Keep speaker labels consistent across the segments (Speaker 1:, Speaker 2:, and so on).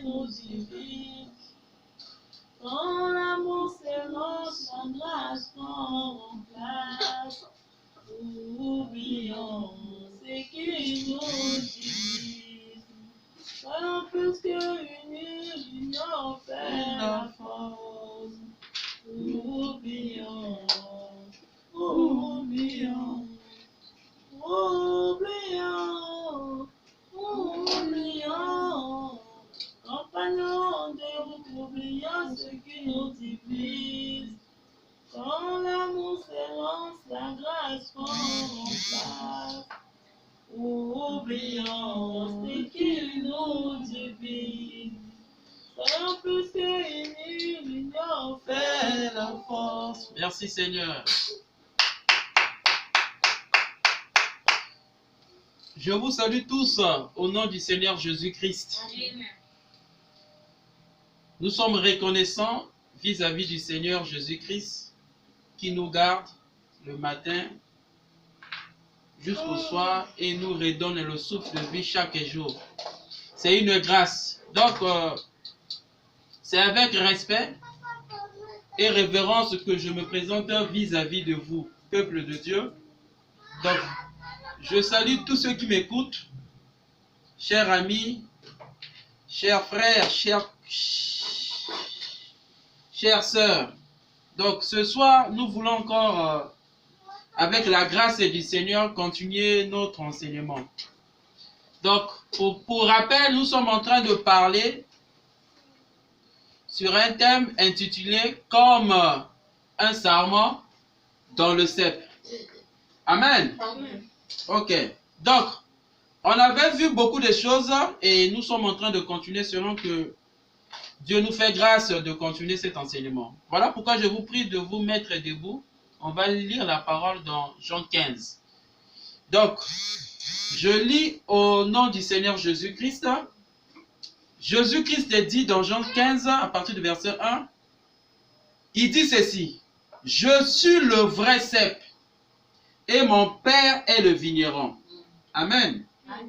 Speaker 1: nous divise. Quand l'amour s'élance, la grâce prend place. Oublions ce qui nous divise. Soyons plus qu'unis, l'union fait la force. Oublions, oublions, oublions, oublions. Compagnons de route, oublions ce qui nous divise. Quand l'amour s'élance, la grâce prend place. Oublions ce qui nous divise. Soyons plus qu'unis, l'union fait la force.
Speaker 2: Merci Seigneur. Je vous salue tous au nom du Seigneur Jésus-Christ. Nous sommes reconnaissants vis-à-vis du Seigneur Jésus-Christ qui nous garde le matin jusqu'au soir et nous redonne le souffle de vie chaque jour. C'est une grâce. Donc, c'est avec respect et révérence que je me présente vis-à-vis de vous, peuple de Dieu. Donc, je salue tous ceux qui m'écoutent, chers amis, chers frères, chères sœurs. Donc, ce soir, nous voulons encore, avec la grâce du Seigneur, continuer notre enseignement. Donc, pour rappel, nous sommes en train de parler sur un thème intitulé « Comme un sarment dans le cep ». Amen.
Speaker 1: Amen.
Speaker 2: Ok. Donc, on avait vu beaucoup de choses et nous sommes en train de continuer selon que Dieu nous fait grâce de continuer cet enseignement. Voilà pourquoi je vous prie de vous mettre debout. On va lire la parole dans Jean 15. Donc, je lis au nom du Seigneur Jésus-Christ. Jésus-Christ dit dans Jean 15, à partir du verset 1, il dit ceci: « Je suis le vrai cep et mon Père est le vigneron. » Amen.
Speaker 1: Amen.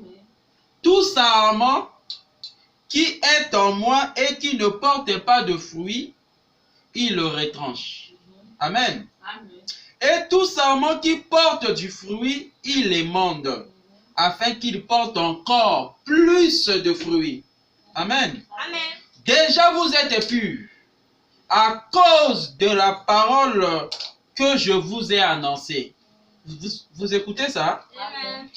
Speaker 2: Tout sarment qui est en moi et qui ne porte pas de fruits, il le retranche. Amen.
Speaker 1: Amen.
Speaker 2: Et tout sarment qui porte du fruit, il l'émonde, afin qu'il porte encore plus de fruits. Amen.
Speaker 1: Amen.
Speaker 2: Déjà vous êtes purs à cause de la parole que je vous ai annoncée. Vous écoutez ça?
Speaker 1: Amen.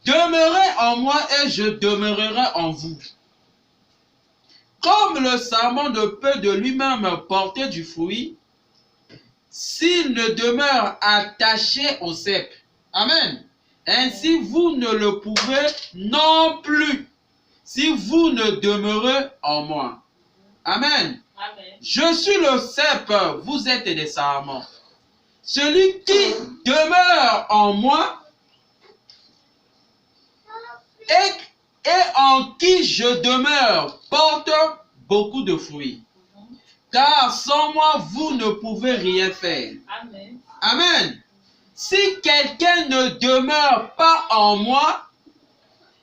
Speaker 2: Demeurez en moi et je demeurerai en vous. Comme le sarment ne peut de lui-même porter du fruit, s'il ne demeure attaché au cep. Amen. Ainsi vous ne le pouvez non plus, si vous ne demeurez en moi. Amen.
Speaker 1: Amen.
Speaker 2: Je suis le cep, vous êtes des sarments. Celui qui demeure en moi et en qui je demeure porte beaucoup de fruits. Car sans moi, vous ne pouvez rien faire.
Speaker 1: Amen.
Speaker 2: Amen. Si quelqu'un ne demeure pas en moi,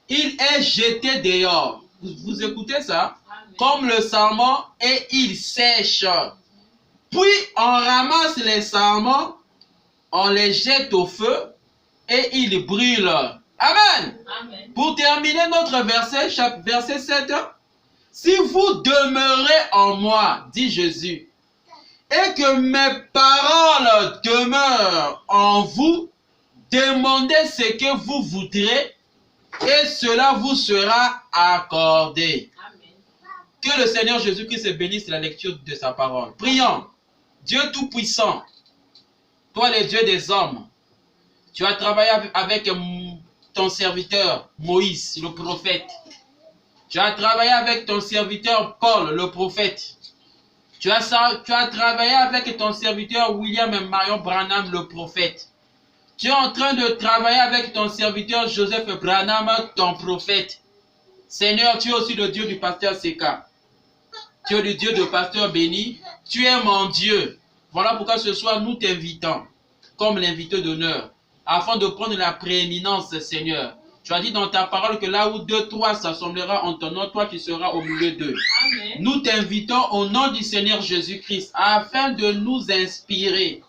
Speaker 2: il est jeté dehors. Vous écoutez ça?
Speaker 1: Amen.
Speaker 2: Comme le sarment, et il sèche. Puis on ramasse les sarments, on les jette au feu et ils brûlent. Amen.
Speaker 1: Amen.
Speaker 2: Pour terminer notre verset, verset 7, si vous demeurez en moi, dit Jésus, et que mes paroles demeurent en vous, demandez ce que vous voudrez et cela vous sera accordé.
Speaker 1: Amen.
Speaker 2: Que le Seigneur Jésus-Christ bénisse la lecture de sa parole. Prions. Dieu Tout-Puissant, toi le Dieu des hommes, tu as travaillé avec ton serviteur Moïse, le prophète. Tu as travaillé avec ton serviteur Paul, le prophète. Tu as travaillé avec ton serviteur William et Marion Branham, le prophète. Tu es en train de travailler avec ton serviteur Joseph Branham, ton prophète. Seigneur, tu es aussi le Dieu du pasteur Seka. Tu es le Dieu de pasteur Béni. Tu es mon Dieu. Voilà pourquoi ce soir nous t'invitons comme l'invité d'honneur, afin de prendre la prééminence, Seigneur, Tu as dit dans ta parole que là où 2, 3 s'assemblera en ton nom, toi tu seras au milieu d'eux. Nous t'invitons au nom du Seigneur Jésus-Christ afin de nous inspirer,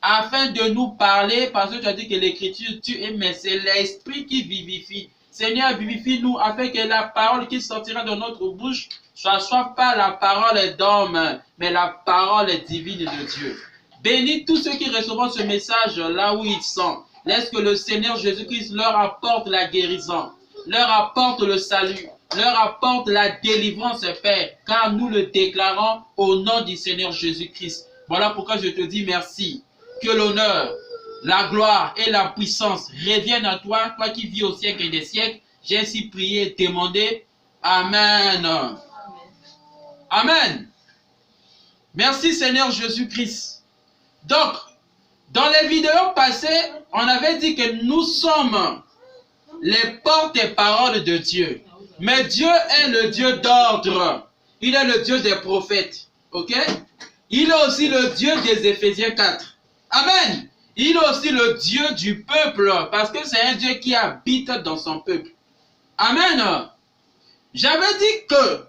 Speaker 2: afin de nous parler, parce que tu as dit que l'écriture tue, mais c'est l'esprit qui vivifie. Seigneur, vivifie-nous afin que la parole qui sortira de notre bouche ne soit pas la parole d'homme, mais la parole divine de Dieu. Bénis tous ceux qui recevront ce message là où ils sont. Laisse que le Seigneur Jésus-Christ leur apporte la guérison, leur apporte le salut, leur apporte la délivrance, Père, car nous le déclarons au nom du Seigneur Jésus-Christ. Voilà pourquoi je te dis merci. Que l'honneur, la gloire et la puissance reviennent à toi, toi qui vis au siècle des siècles. J'ai ainsi prié et demandé. Amen. Amen. Merci Seigneur Jésus-Christ. Donc, dans les vidéos passées, on avait dit que nous sommes les porte-paroles de Dieu. Mais Dieu est le Dieu d'ordre. Il est le Dieu des prophètes. Ok? Il est aussi le Dieu des Éphésiens 4. Amen. Il est aussi le Dieu du peuple. Parce que c'est un Dieu qui habite dans son peuple. Amen. J'avais dit que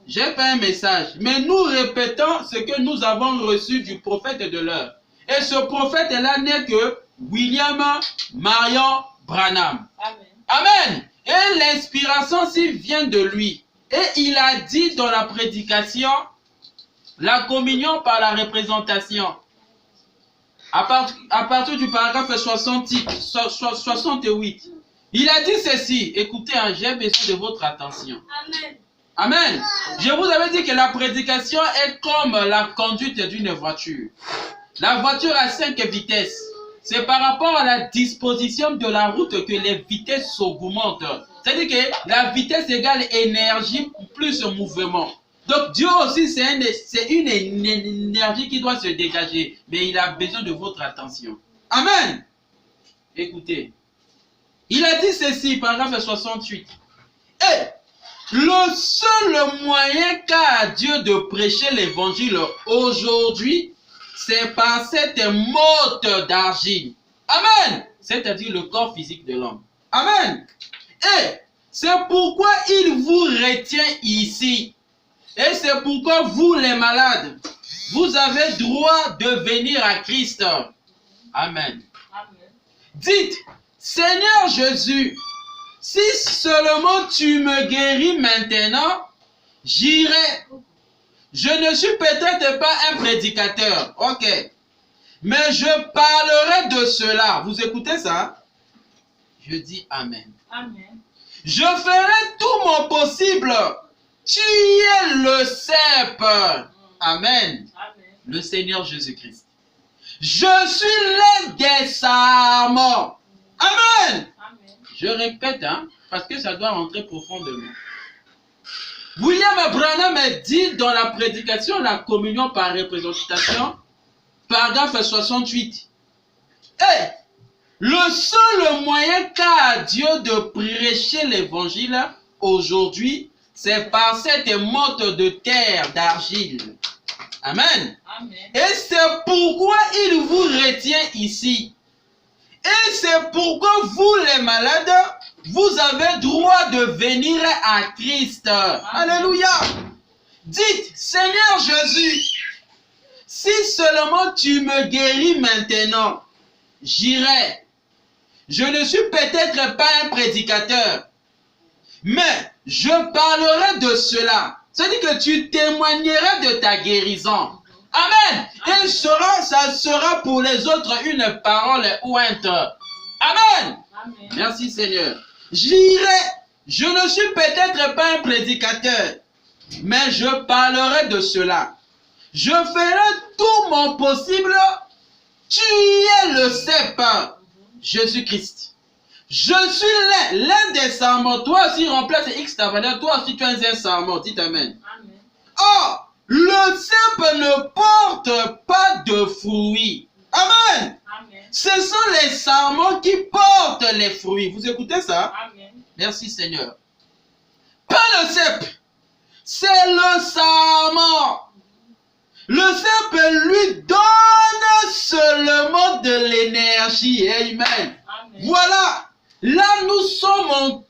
Speaker 2: j'ai fait un message. Mais nous répétons ce que nous avons reçu du prophète de l'heure. Et ce prophète-là n'est que William Marion Branham. Amen. Amen. Et l'inspiration s'y vient de lui. Et il a dit dans la prédication, la communion par la représentation. À partir du paragraphe 68. Il a dit ceci. Écoutez, j'ai besoin de votre attention. Amen. Amen. Je vous avais dit que la prédication est comme la conduite d'une voiture. La voiture a 5 vitesses. C'est par rapport à la disposition de la route que les vitesses s'augmentent. C'est-à-dire que la vitesse égale énergie plus mouvement. Donc Dieu aussi, c'est une énergie qui doit se dégager. Mais il a besoin de votre attention. Amen. Écoutez. Il a dit ceci, paragraphe 68. Et le seul moyen qu'a Dieu de prêcher l'évangile aujourd'hui, c'est par cette motte d'argile. Amen. C'est-à-dire le corps physique de l'homme. Amen. Et c'est pourquoi il vous retient ici. Et c'est pourquoi vous les malades, vous avez droit de venir à Christ. Amen. Amen. Dites, Seigneur Jésus, si seulement tu me guéris maintenant, j'irai. Je ne suis peut-être pas un prédicateur, ok. Mais je parlerai de cela. Vous écoutez ça? Je dis Amen. Amen. Je ferai tout mon possible. Tu es le cep. Amen. Amen. Le Seigneur Jésus-Christ. Je suis l'un des sarments. Amen. Amen. Je répète, parce que ça doit rentrer profondément. William Branham dit dans la prédication, la communion par représentation, paragraphe 68. Et le seul moyen qu'a Dieu de prêcher l'évangile aujourd'hui, c'est par cette motte de terre, d'argile. Amen. Amen. Et c'est pourquoi il vous retient ici. Et c'est pourquoi vous les malades, vous avez droit de venir à Christ. Amen. Alléluia. Dites, Seigneur Jésus, si seulement tu me guéris maintenant, j'irai. Je ne suis peut-être pas un prédicateur, mais je parlerai de cela. C'est-à-dire que tu témoigneras de ta guérison. Amen. Et ça sera pour les autres une parole ouïe. Amen. Amen. Merci Seigneur. J'irai. Je ne suis peut-être pas un prédicateur, mais je parlerai de cela. Je ferai tout mon possible. Tu es le cep, Jésus-Christ. Je suis l'un des sarments. Toi aussi remplace X ta valeur. Toi aussi tu es un sarment. Dites Amen. Amen. Oh, le cep ne porte pas de fruits. Amen. Amen. Ce sont les sarments qui portent les fruits. Vous écoutez ça? Amen. Merci Seigneur. Pas le cep. C'est le sarment. Le cep lui donne seulement de l'énergie. Amen. Amen. Voilà. là,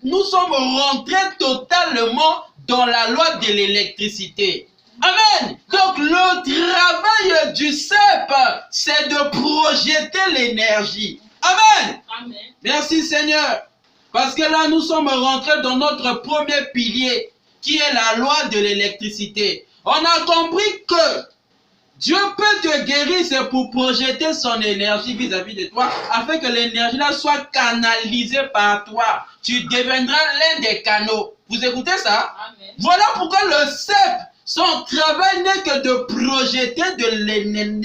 Speaker 2: nous sommes rentrés totalement dans la loi de l'électricité. Amen. Donc, le travail du CEP, c'est de projeter l'énergie. Amen.
Speaker 1: Amen.
Speaker 2: Merci Seigneur. Parce que là, nous sommes rentrés dans notre premier pilier, qui est la loi de l'électricité. On a compris que Dieu peut te guérir, c'est pour projeter son énergie vis-à-vis de toi, afin que l'énergie là soit canalisée par toi. Tu deviendras l'un des canaux. Vous écoutez ça?
Speaker 1: Amen.
Speaker 2: Voilà pourquoi le CEP, son travail n'est que de projeter de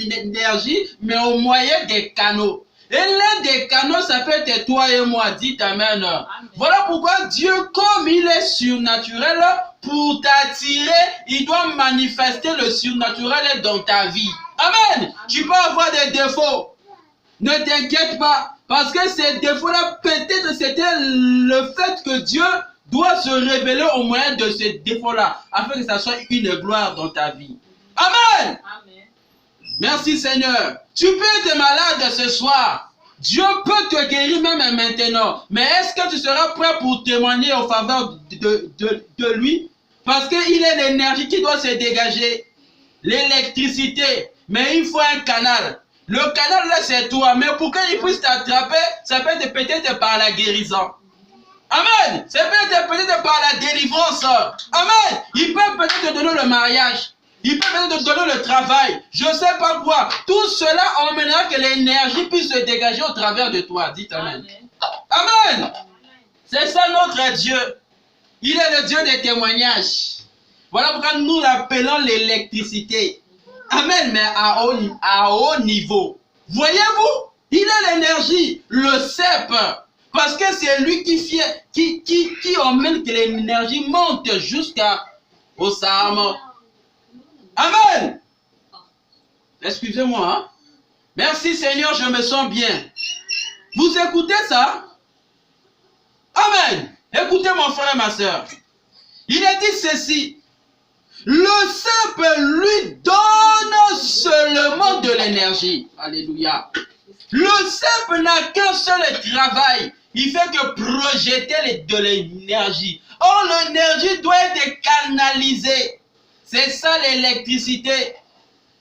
Speaker 2: l'énergie, mais au moyen des canaux. Et l'un des canaux, ça peut être toi et moi. Dites Amen.
Speaker 1: Amen.
Speaker 2: Voilà pourquoi Dieu, comme il est surnaturel, pour t'attirer, il doit manifester le surnaturel dans ta vie. Amen. Tu peux avoir des défauts. Ne t'inquiète pas. Parce que ces défauts-là, peut-être c'était le fait que Dieu doit se révéler au moyen de ces défauts-là, afin que ça soit une gloire dans ta vie. Amen.
Speaker 1: Amen.
Speaker 2: Merci Seigneur. Tu peux être malade ce soir. Dieu peut te guérir même maintenant. Mais est-ce que tu seras prêt pour témoigner en faveur de lui? Parce qu'il est l'énergie qui doit se dégager. L'électricité. Mais il faut un canal. Le canal là c'est toi. Mais pour qu'il puisse t'attraper, ça peut être peut-être par la guérison. Amen. Ça peut être peut-être par la délivrance. Amen. Il peut peut-être te donner le mariage. Il peut peut-être te donner le travail. Je ne sais pas quoi. Tout cela emmènera que l'énergie puisse se dégager au travers de toi. Dites Amen.
Speaker 1: Amen.
Speaker 2: Amen. C'est ça notre Dieu. Il est le Dieu des témoignages. Voilà pourquoi nous l'appelons l'électricité. Amen, mais à haut niveau. Voyez-vous, il a l'énergie, le CEP. Parce que c'est lui qui emmène que l'énergie monte jusqu'au Sahara. Amen. Excusez-moi. Hein? Merci Seigneur, je me sens bien. Vous écoutez ça? Amen. Écoutez mon frère et ma soeur. Il a dit ceci. Le CEP lui donne seulement de l'énergie. Alléluia. Le CEP n'a qu'un seul travail. Il fait que projeter de l'énergie. Or, l'énergie doit être canalisée. C'est ça l'électricité.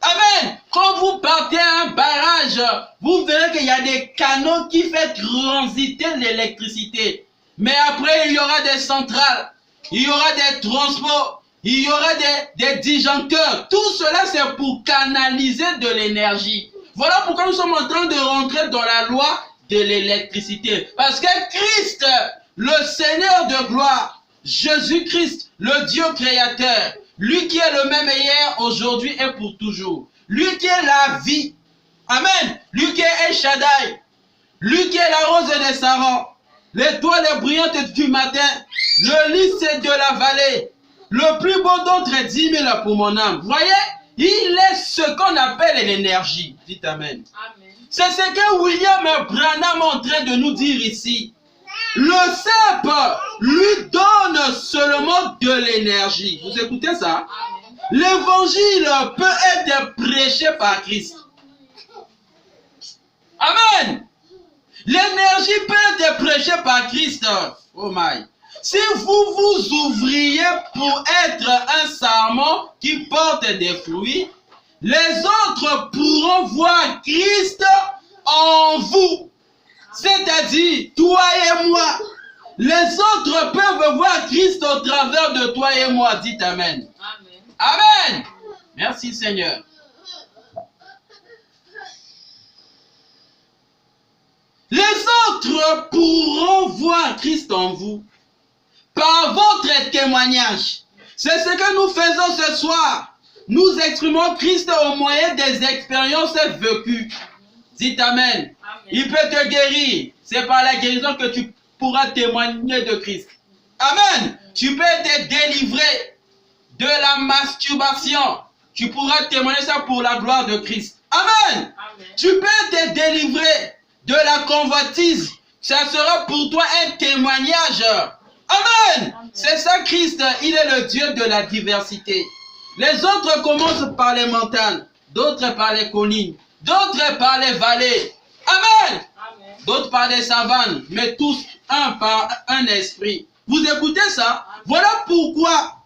Speaker 2: Amen. Quand vous partez à un barrage, vous verrez qu'il y a des canaux qui font transiter l'électricité. Mais après, il y aura des centrales, il y aura des transports, il y aura des disjoncteurs. Tout cela, c'est pour canaliser de l'énergie. Voilà pourquoi nous sommes en train de rentrer dans la loi de l'électricité. Parce que Christ, le Seigneur de gloire, Jésus-Christ, le Dieu créateur, lui qui est le même hier, aujourd'hui et pour toujours. Lui qui est la vie. Amen. Lui qui est El Shaddai. Lui qui est la rose des Sarons. L'étoile brillante du matin. Le lys de la vallée. Le plus beau d'entre 10 000 pour mon âme. Voyez, il est ce qu'on appelle l'énergie. Dites Amen.
Speaker 1: Amen.
Speaker 2: C'est ce que William Branham est en train de nous dire ici. Le CEP lui donne seulement de l'énergie. Vous écoutez ça? L'évangile peut être prêché par Christ. Amen. L'énergie peut être prêchée par Christ. Oh my. Si vous vous ouvriez pour être un sarment qui porte des fruits, les autres pourront voir Christ en vous. C'est-à-dire, toi et moi. Les autres peuvent voir Christ au travers de toi et moi. Dites Amen.
Speaker 1: Amen.
Speaker 2: Amen. Merci Seigneur. Les autres pourront voir Christ en vous par votre témoignage. C'est ce que nous faisons ce soir. Nous exprimons Christ au moyen des expériences vécues. Dites Amen.
Speaker 1: Amen.
Speaker 2: Il peut te guérir. C'est par la guérison que tu pourras témoigner de Christ. Amen. Tu peux être délivré de la masturbation. Tu pourras témoigner ça pour la gloire de Christ. Amen.
Speaker 1: Amen.
Speaker 2: Tu peux être délivré de la convoitise. Ça sera pour toi un témoignage. Amen. C'est ça Christ. Il est le Dieu de la diversité. Les autres commencent par les montagnes. D'autres par les collines. D'autres par les vallées. Amen.
Speaker 1: Amen.
Speaker 2: D'autres par les savanes. Mais tous un par un esprit. Vous écoutez ça? Voilà pourquoi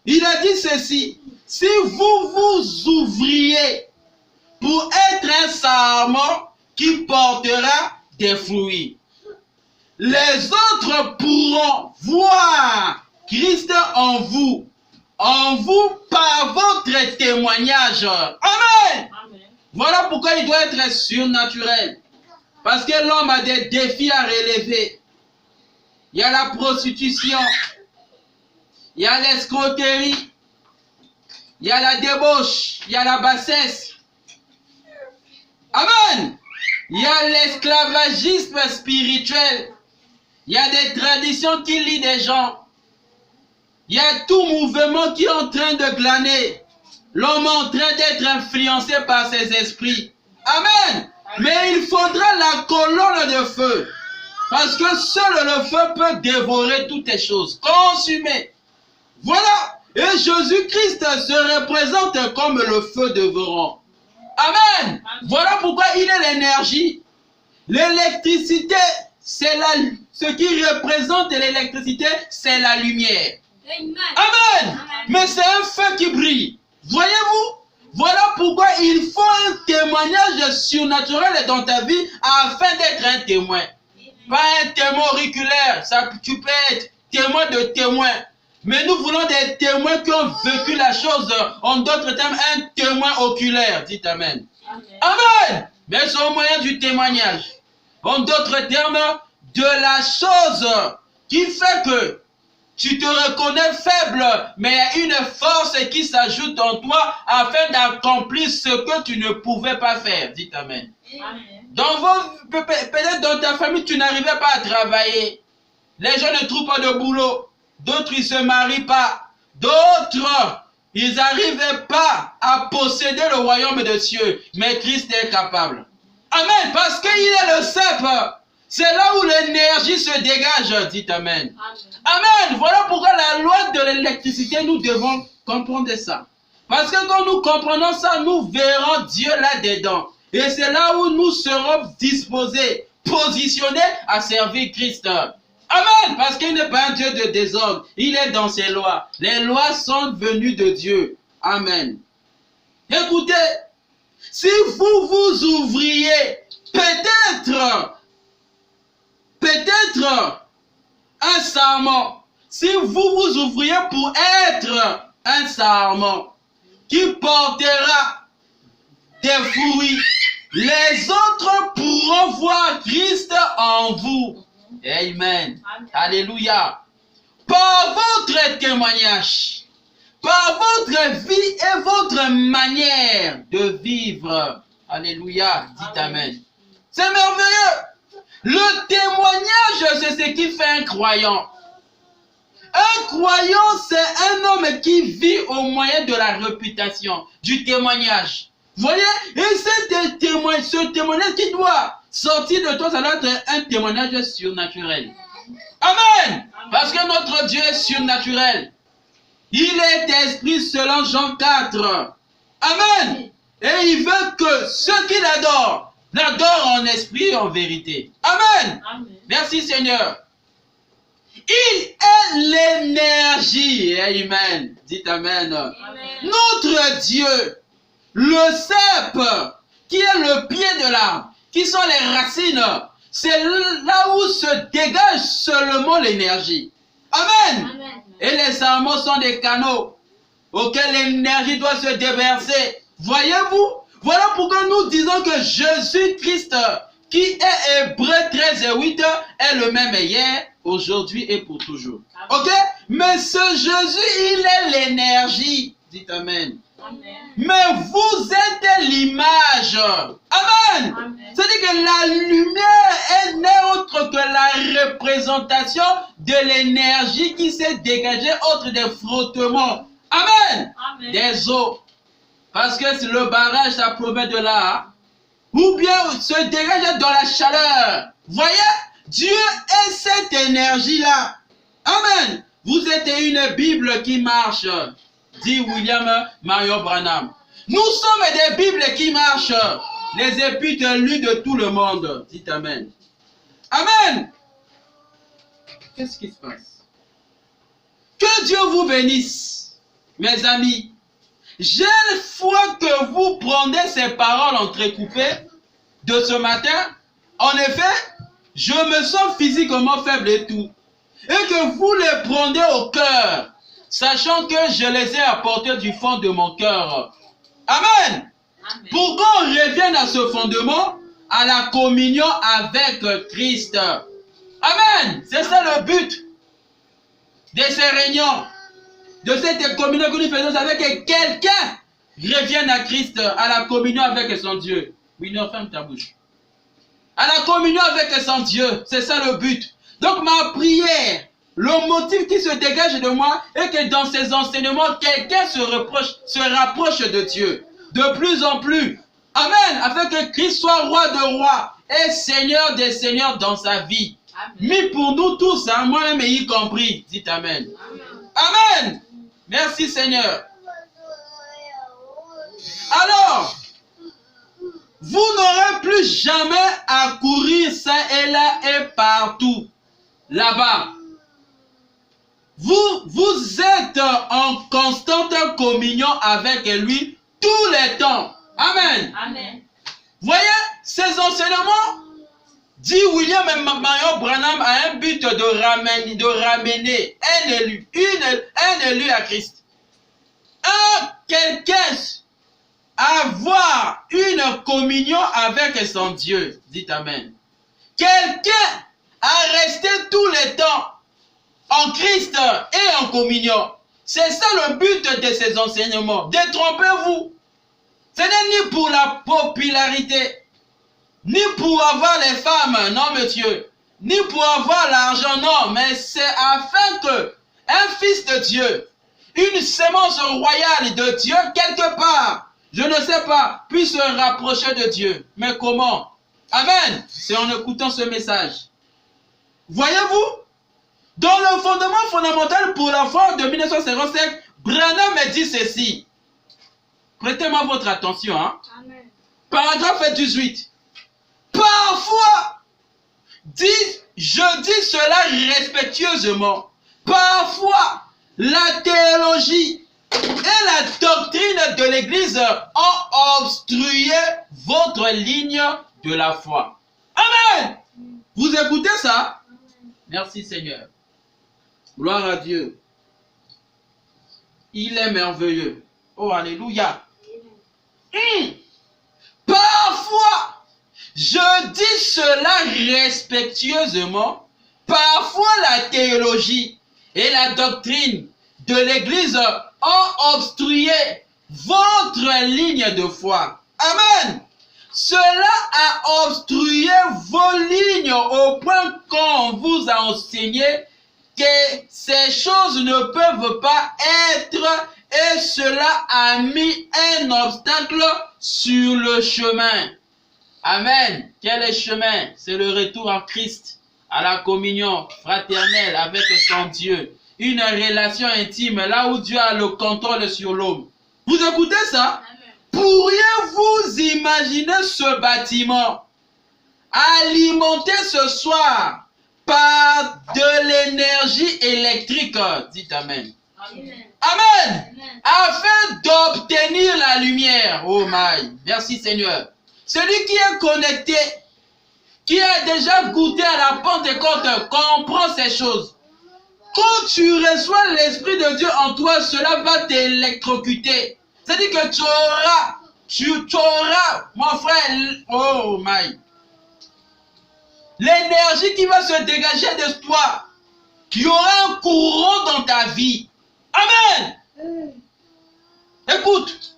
Speaker 2: il a dit ceci. Si vous vous ouvriez pour être un sarment qui portera des fruits, les autres pourront voir Christ en vous par votre témoignage. Amen.
Speaker 1: Amen.
Speaker 2: Voilà pourquoi il doit être surnaturel. Parce que l'homme a des défis à relever. Il y a la prostitution, il y a l'escroquerie, il y a la débauche, il y a la bassesse. Amen. Il y a l'esclavagisme spirituel. Il y a des traditions qui lient des gens. Il y a tout mouvement qui est en train de glaner. L'homme est en train d'être influencé par ses esprits. Amen. Mais il faudra la colonne de feu. Parce que seul le feu peut dévorer toutes les choses, consumer. Voilà. Et Jésus-Christ se représente comme le feu dévorant. Amen. Voilà pourquoi il est l'énergie. L'électricité, c'est ce qui représente l'électricité, c'est la lumière. Amen. Mais c'est un feu qui brille. Voyez-vous? Voilà pourquoi il faut un témoignage surnaturel dans ta vie afin d'être un témoin. Pas un témoin auriculaire. Ça, tu peux être témoin de témoin. Mais nous voulons des témoins qui ont vécu la chose. En d'autres termes, un témoin oculaire. Dites Amen. Amen. Amen. Mais c'est au moyen du témoignage. En d'autres termes, de la chose qui fait que tu te reconnais faible, mais il y a une force qui s'ajoute en toi afin d'accomplir ce que tu ne pouvais pas faire. Dites Amen. Amen. Peut-être dans ta famille, tu n'arrivais pas à travailler. Les gens ne trouvent pas de boulot. D'autres, ils ne se marient pas. D'autres, ils n'arrivaient pas à posséder le royaume des cieux. Mais Christ est capable. Amen. Parce qu'il est le cep. C'est là où l'énergie se dégage. Dites Amen. Amen. Voilà pourquoi la loi de l'électricité, nous devons comprendre ça. Parce que quand nous comprenons ça, nous verrons Dieu là-dedans. Et c'est là où nous serons disposés, positionnés à servir Christ. Amen. Parce qu'il n'est pas un Dieu de désordre. Il est dans ses lois. Les lois sont venues de Dieu. Amen. Écoutez, si vous vous ouvriez, peut-être un sarment, si vous vous ouvriez pour être un sarment qui portera des fruits, les autres pourront voir Christ en vous. Amen. Amen. Alléluia. Par votre témoignage, par votre vie et votre manière de vivre. Alléluia. Dites Amen. C'est merveilleux. Le témoignage, c'est ce qui fait un croyant. Un croyant, c'est un homme qui vit au moyen de la réputation, du témoignage. Vous voyez? Et ce témoignage qui doit sortir de toi, ça doit être un témoignage surnaturel. Amen. Parce que notre Dieu est surnaturel. Il est esprit selon Jean 4. Amen. Et il veut que ceux qui l'adorent, l'adorent en esprit et en vérité. Amen. Amen. Merci Seigneur. Il est l'énergie. Amen. Dites Amen. Amen. Notre Dieu, le cep, qui est le pied de l'arbre, qui sont les racines, c'est là où se dégage seulement l'énergie. Amen. Amen. Et les sarments sont des canaux auxquels l'énergie doit se déverser. Voyez-vous? Voilà pourquoi nous disons que Jésus-Christ, qui est Hébreux 13 et 8, est le même hier, aujourd'hui et pour toujours. Ok? Mais ce Jésus, il est l'énergie. Dites Amen. Amen. Mais vous êtes l'image. Amen. C'est-à-dire que la lumière n'est autre que la représentation de l'énergie qui s'est dégagée autre des frottements. Amen. Amen. Des eaux. Parce que le barrage, ça provient de là. Ou bien se dégage dans la chaleur. Voyez, Dieu est cette énergie-là. Amen. Vous êtes une Bible qui marche, dit William Marion Branham. Nous sommes des Bibles qui marchent. Les épîtres lues de tout le monde. Dites Amen. Amen. Qu'est-ce qui se passe? Que Dieu vous bénisse, mes amis. Chaque fois que vous prenez ces paroles entrecoupées de ce matin, en effet, je me sens physiquement faible et tout. Et que vous les prenez au cœur, sachant que je les ai apportés du fond de mon cœur. Amen.
Speaker 1: Amen.
Speaker 2: Pour qu'on revienne à ce fondement, à la communion avec Christ. Amen. C'est ça le but de ces réunions, de cette communion que nous faisons avec que quelqu'un revienne à Christ, à la communion avec son Dieu. Oui, non, ferme ta bouche. À la communion avec son Dieu, c'est ça le but. Donc ma prière, le motif qui se dégage de moi est que dans ces enseignements, quelqu'un se rapproche de Dieu de plus en plus. Amen. Afin que Christ soit roi de rois et seigneur des seigneurs dans sa vie.
Speaker 1: Amen.
Speaker 2: Mais pour nous tous, hein, moi-même y compris. Dites Amen.
Speaker 1: Amen.
Speaker 2: Amen. Merci Seigneur. Alors, vous n'aurez plus jamais à courir ça et là et partout. Là-bas. Vous êtes en constante communion avec lui tous les temps. Amen.
Speaker 1: Amen.
Speaker 2: Voyez, ces enseignements, dit William Marion Branham, a un but de ramener un élu à Christ. Quelqu'un avoir une communion avec son Dieu. Dites Amen. Quelqu'un à rester tous les temps en Christ et en communion. C'est ça le but de ces enseignements. Détrompez-vous. Ce n'est ni pour la popularité, ni pour avoir les femmes, non monsieur, ni pour avoir l'argent, non, mais c'est afin que un fils de Dieu, une sémence royale de Dieu, quelque part, je ne sais pas, puisse se rapprocher de Dieu. Mais comment? Amen. C'est en écoutant ce message. Voyez-vous, dans le fondement fondamental pour la foi de 1955, Branham dit ceci. Prêtez-moi votre attention. Hein?
Speaker 1: Amen.
Speaker 2: Paragraphe 18. Parfois, je dis cela respectueusement, parfois la théologie et la doctrine de l'Église ont obstrué votre ligne de la foi. Amen. Vous écoutez ça? Merci Seigneur. Gloire à Dieu. Il est merveilleux. Oh, alléluia. Parfois, je dis cela respectueusement, parfois la théologie et la doctrine de l'Église ont obstrué votre ligne de foi. Amen. Cela a obstrué vos lignes au point qu'on vous a enseigné que ces choses ne peuvent pas être, et cela a mis un obstacle sur le chemin. Amen. Quel est le chemin? C'est le retour en Christ, à la communion fraternelle avec son Dieu. Une relation intime, là où Dieu a le contrôle sur l'homme. Vous écoutez ça? Pourriez-vous imaginer ce bâtiment alimenté ce soir par de l'énergie électrique? Dites Amen.
Speaker 1: Amen.
Speaker 2: Amen. Afin d'obtenir la lumière. Oh my. Merci Seigneur. Celui qui est connecté, qui a déjà goûté à la Pentecôte, comprend ces choses. Quand tu reçois l'Esprit de Dieu en toi, cela va t'électrocuter. C'est-à-dire que tu auras, mon frère, oh my, l'énergie qui va se dégager de toi, qui aura un courant dans ta vie. Amen. Écoute.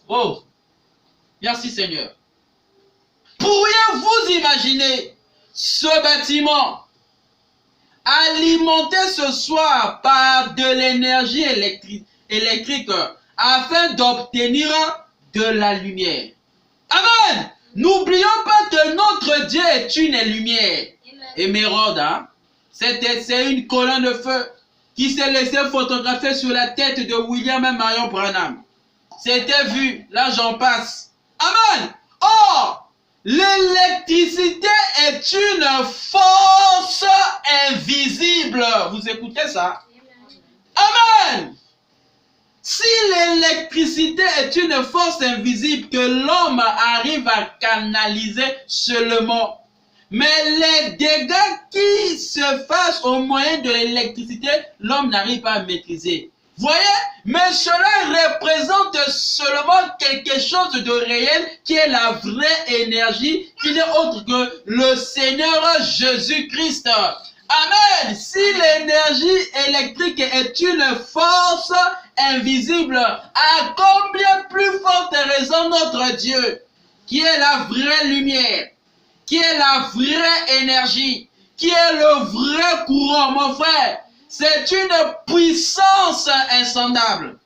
Speaker 2: Oh, merci Seigneur. Pourriez-vous imaginer ce bâtiment alimenté ce soir par de l'énergie électrique afin d'obtenir de la lumière? Amen. N'oublions pas que notre Dieu est une lumière. Émeraude, hein? C'est une colonne de feu qui s'est laissée photographier sur la tête de William Marion Branham. C'était vu, là j'en passe. Amen. Or, l'électricité est une force invisible. Vous écoutez ça? Amen. Si l'électricité est une force invisible que l'homme arrive à canaliser seulement, mais les dégâts qui se fassent au moyen de l'électricité, l'homme n'arrive pas à maîtriser. Voyez, mais cela représente seulement quelque chose de réel qui est la vraie énergie, qui n'est autre que le Seigneur Jésus-Christ. Amen. Si l'énergie électrique est une force invisible, à combien plus forte raison notre Dieu, qui est la vraie lumière, qui est la vraie énergie, qui est le vrai courant, mon frère, c'est une puissance insondable,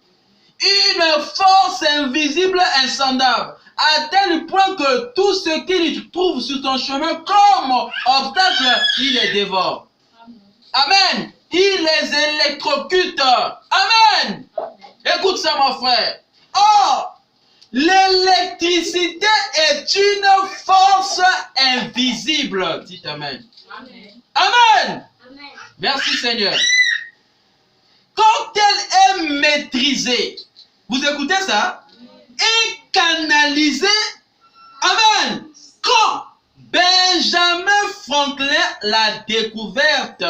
Speaker 2: une force invisible insondable, à tel point que tout ce qu'il trouve sur ton chemin comme obstacle, il les dévore. Amen. Il les électrocute. Amen. Écoute ça, mon frère. Oh, l'électricité est une force invisible. Dites Amen. Amen. Amen. Amen. Merci Seigneur. Quand elle est maîtrisée, vous écoutez ça? Et canalisée. Amen. Quand Benjamin Franklin l'a découverte,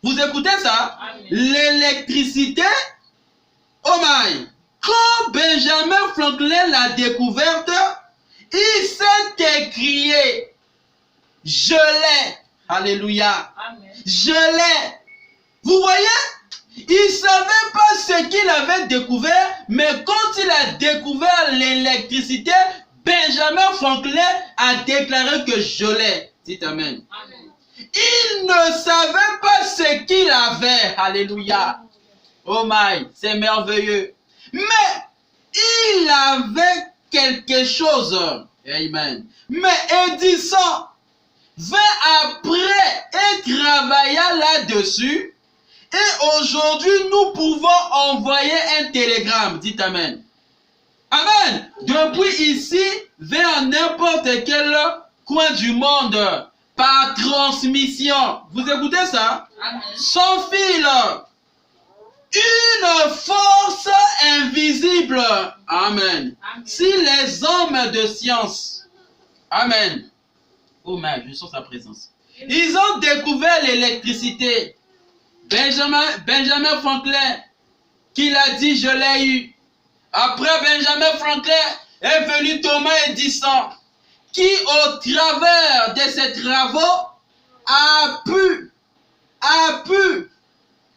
Speaker 2: vous écoutez ça? L'électricité, oh my! Quand Benjamin Franklin l'a découverte, il s'est écrié, je l'ai. Alléluia. Amen. Je l'ai. Vous voyez? Il ne savait pas ce qu'il avait découvert, mais quand il a découvert l'électricité, Benjamin Franklin a déclaré que je l'ai. Dites Amen. Amen. Il ne savait pas ce qu'il avait. Alléluia. Oh my, c'est merveilleux. Mais il avait quelque chose. Amen. Mais Edison vint après et travailla là-dessus. Et aujourd'hui, nous pouvons envoyer un télégramme. Dites Amen. Amen. Depuis ici, vers n'importe quel coin du monde, par transmission. Vous écoutez ça? Amen. Sans fil. Une force invisible. Amen. Amen. Si les hommes de science, Amen. Oh my, je sens sa présence. Ils ont découvert l'électricité. Benjamin Franklin, qui l'a dit, je l'ai eu. Après Benjamin Franklin est venu Thomas Edison, qui au travers de ses travaux a pu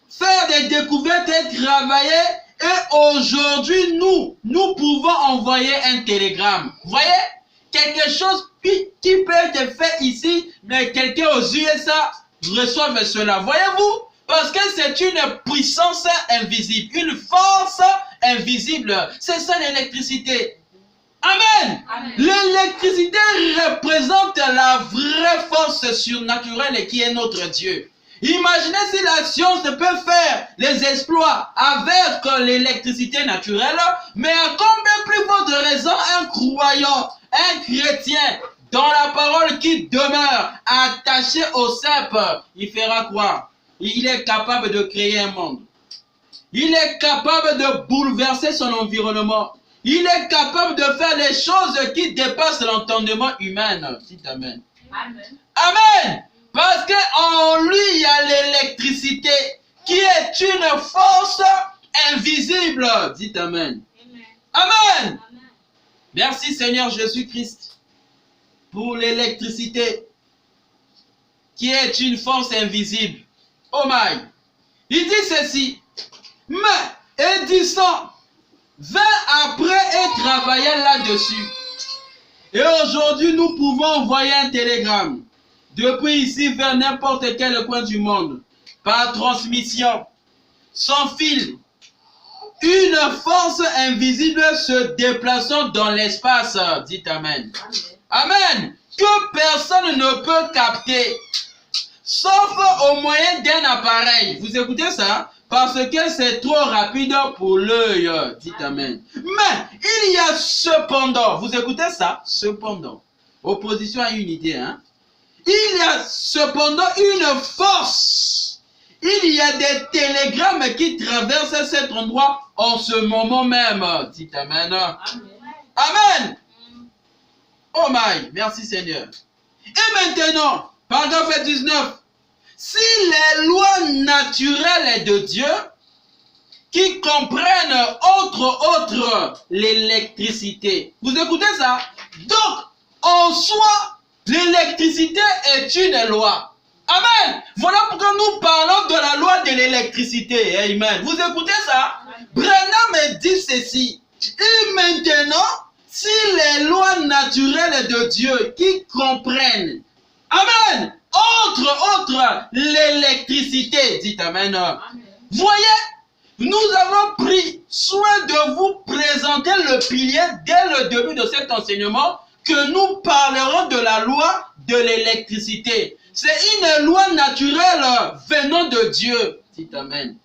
Speaker 2: faire des découvertes et travailler. Et aujourd'hui, nous pouvons envoyer un télégramme. Vous voyez? Quelque chose qui peut être fait ici, mais quelqu'un aux USA reçoit cela. Voyez-vous? Parce que c'est une puissance invisible, une force invisible. C'est ça l'électricité. Amen. Amen. L'électricité représente la vraie force surnaturelle qui est notre Dieu. Imaginez si la science peut faire les exploits avec l'électricité naturelle, mais à combien plus forte raison un croyant, un chrétien, dans la parole qui demeure attaché au cep, il fera quoi? Il est capable de créer un monde. Il est capable de bouleverser son environnement. Il est capable de faire les choses qui dépassent l'entendement humain. Dites Amen. Amen. Amen. Parce qu'en lui, il y a l'électricité qui est une force invisible. Dites Amen. Amen. Amen. Amen. Merci Seigneur Jésus-Christ pour l'électricité qui est une force invisible. Oh my. Il dit ceci. Mais Edison vint après et travailla là-dessus. Et aujourd'hui, nous pouvons envoyer un télégramme depuis ici vers n'importe quel coin du monde, par transmission, sans fil. Une force invisible se déplaçant dans l'espace. Dites Amen. Amen. Amen. Que personne ne peut capter, sauf au moyen d'un appareil. Vous écoutez ça? Parce que c'est trop rapide pour l'œil. Dites Amen. Mais il y a cependant, vous écoutez ça? Cependant, Opposition à une idée. Hein? Il y a cependant une force. Il y a des télégrammes qui traversent cet endroit en ce moment même. Dites Amen. Amen. Oh my, merci Seigneur. Et maintenant, paragraphe 19. Si les lois naturelles de Dieu, qui comprennent autre l'électricité. Vous écoutez ça? Donc, en soi, l'électricité est une loi. Amen. Voilà pourquoi nous parlons de la loi de l'électricité. Amen. Vous écoutez ça? Branham dit ceci. Et maintenant, si les lois naturelles de Dieu qui comprennent, amen, autre l'électricité, dites amen. Voyez, nous avons pris soin de vous présenter le pilier dès le début de cet enseignement que nous parlerons de la loi de l'électricité. C'est une loi naturelle venant de Dieu. Dites amen.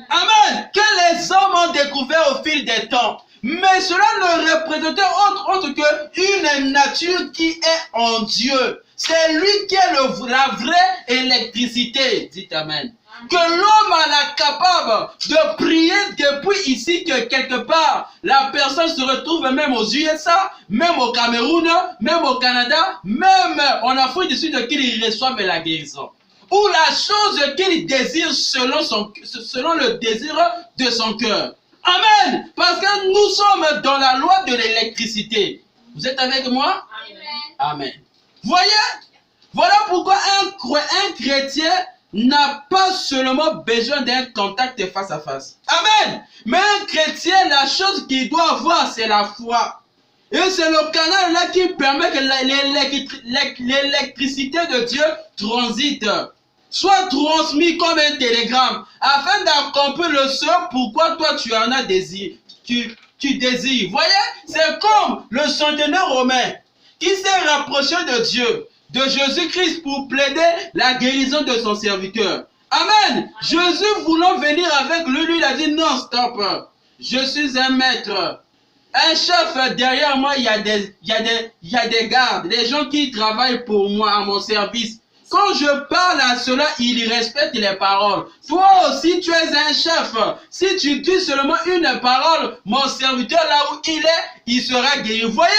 Speaker 2: Amen. Que les hommes ont découvert au fil des temps. Mais cela ne représentait autre qu'une nature qui est en Dieu. C'est lui qui est la vraie électricité. Dites amen. Que l'homme a la capable de prier depuis ici, que quelque part, la personne se retrouve même aux USA, même au Cameroun, même au Canada, même en Afrique du Sud, qu'il reçoive la guérison. Ou la chose qu'il désire selon le désir de son cœur. Amen. Parce que nous sommes dans la loi de l'électricité. Vous êtes avec moi? Amen. Voyez? Voilà pourquoi un chrétien n'a pas seulement besoin d'un contact face à face. Amen. Mais un chrétien, la chose qu'il doit avoir, c'est la foi. Et c'est le canal là qui permet que l'électricité de Dieu transite, soit transmis comme un télégramme, afin d'accomplir le seul pourquoi toi tu en as désir. Tu désires. Voyez, c'est comme le centenaire romain qui s'est rapproché de Dieu, de Jésus-Christ, pour plaider la guérison de son serviteur. Amen. Jésus voulant venir avec lui, il a dit non, stop. Je suis un maître. Un chef, derrière moi, il y a des gardes, des gens qui travaillent pour moi, à mon service. Quand je parle à cela, ils respectent les paroles. Toi aussi, tu es un chef. Si tu dis seulement une parole, mon serviteur, là où il est, il sera guéri. Vous voyez?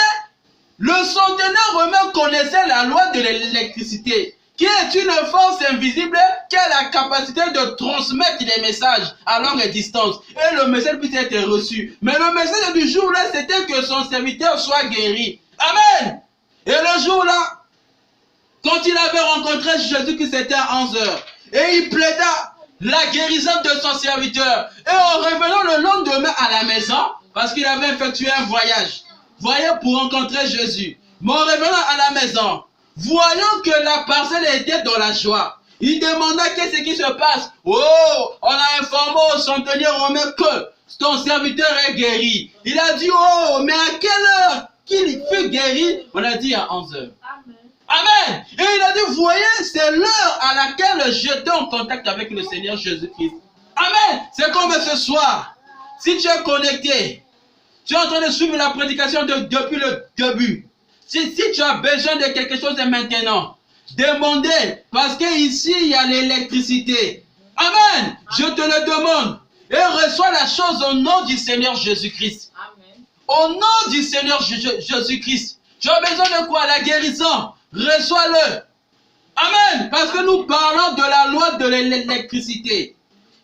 Speaker 2: Le centenaire romain connaissait la loi de l'électricité, qui est une force invisible qui a la capacité de transmettre les messages à longue distance. Et le message puisse être reçu. Mais le message du jour-là, c'était que son serviteur soit guéri. Amen. Et le jour-là, quand il avait rencontré Jésus, que c'était à 11 heures, et il plaida la guérison de son serviteur. Et en revenant le lendemain à la maison, parce qu'il avait effectué un voyage, voyez, pour rencontrer Jésus. Mais en revenant à la maison, voyant que la parcelle était dans la joie, il demanda qu'est-ce qui se passe. Oh, on a informé au centenier romain que ton serviteur est guéri. Il a dit, oh, mais à quelle heure qu'il fut guéri? On a dit à 11 heures. Amen. Et il a dit, vous voyez, c'est l'heure à laquelle j'étais en contact avec le Seigneur Jésus-Christ. Amen. C'est comme ce soir. Si tu es connecté, tu es en train de suivre la prédication depuis le début. Si tu as besoin de quelque chose maintenant, demandez, parce qu'ici, il y a l'électricité. Amen. Je te le demande. Et reçois la chose au nom du Seigneur Jésus-Christ. Au nom du Seigneur Jésus-Christ. Tu as besoin de quoi? La guérison. Reçois-le. Amen. Parce que nous parlons de la loi de l'électricité.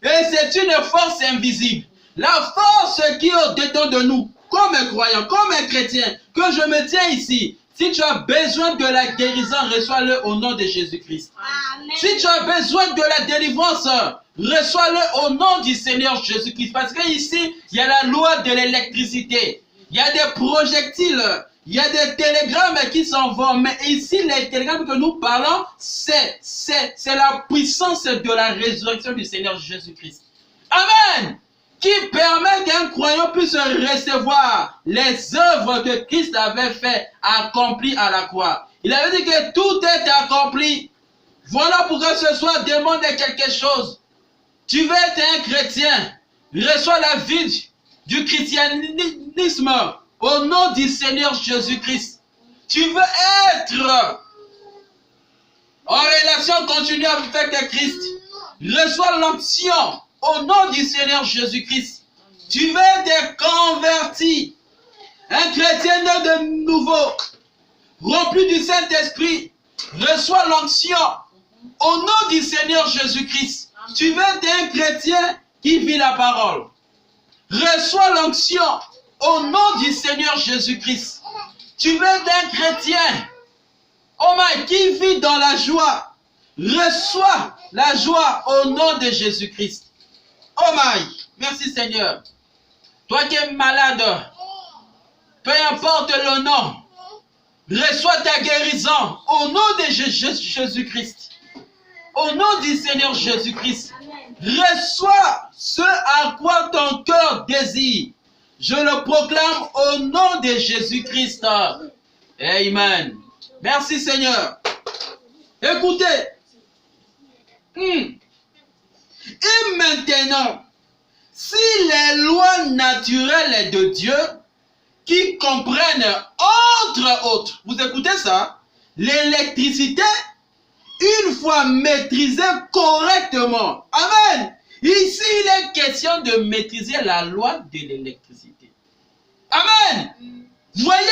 Speaker 2: Et c'est une force invisible. La force qui est au-dedans de nous, comme un croyant, comme un chrétien, que je me tiens ici. Si tu as besoin de la guérison, reçois-le au nom de Jésus-Christ. Si tu as besoin de la délivrance, reçois-le au nom du Seigneur Jésus-Christ. Parce qu'ici, il y a la loi de l'électricité. Il y a des projectiles. Il y a des télégrammes qui s'envolent, mais ici, les télégrammes que nous parlons, c'est la puissance de la résurrection du Seigneur Jésus-Christ. Amen. Qui permet qu'un croyant puisse recevoir les œuvres que Christ avait fait, accomplies à la croix. Il avait dit que tout est accompli. Voilà pourquoi ce soir, demande quelque chose. Tu veux être un chrétien, reçois la vie du christianisme. Au nom du Seigneur Jésus-Christ. tu veux être en relation continue avec Christ, reçois l'onction au nom du Seigneur Jésus-Christ. Tu veux être converti, un chrétien de nouveau, rempli du Saint-Esprit, reçois l'onction au nom du Seigneur Jésus-Christ. Tu veux être un chrétien qui vit la parole. Reçois l'onction au nom du Seigneur Jésus-Christ. Tu veux être un chrétien, oh my, qui vit dans la joie. Reçois la joie au nom de Jésus-Christ. Oh my, merci Seigneur. Toi qui es malade, peu importe le nom, reçois ta guérison au nom de Jésus-Christ. Au nom du Seigneur Jésus-Christ. Reçois ce à quoi ton cœur désire. Je le proclame au nom de Jésus-Christ. Amen. Merci Seigneur. Écoutez. Et maintenant, si les lois naturelles de Dieu qui comprennent entre autres, vous écoutez ça, l'électricité, une fois maîtrisée correctement. Amen. Ici, il est question de maîtriser la loi de l'électricité. Amen. Vous voyez,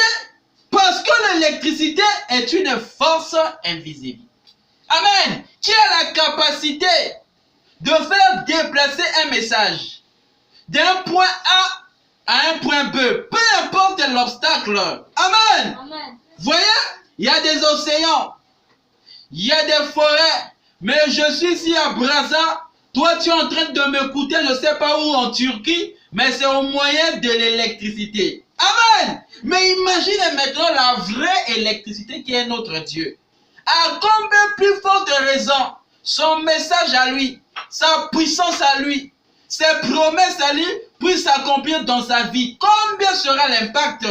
Speaker 2: parce que l'électricité est une force invisible. Amen. Qui a la capacité de faire déplacer un message d'un point A à un point B, peu importe l'obstacle. Amen.
Speaker 3: Amen.
Speaker 2: Vous voyez, il y a des océans, il y a des forêts, mais je suis ici à Brazza. Toi, tu es en train de m'écouter, je ne sais pas où en Turquie, mais c'est au moyen de l'électricité. Amen. Mais imaginez maintenant la vraie électricité qui est notre Dieu. À combien plus forte raison, son message à lui, sa puissance à lui, ses promesses à lui puissent s'accomplir dans sa vie. Combien sera l'impact?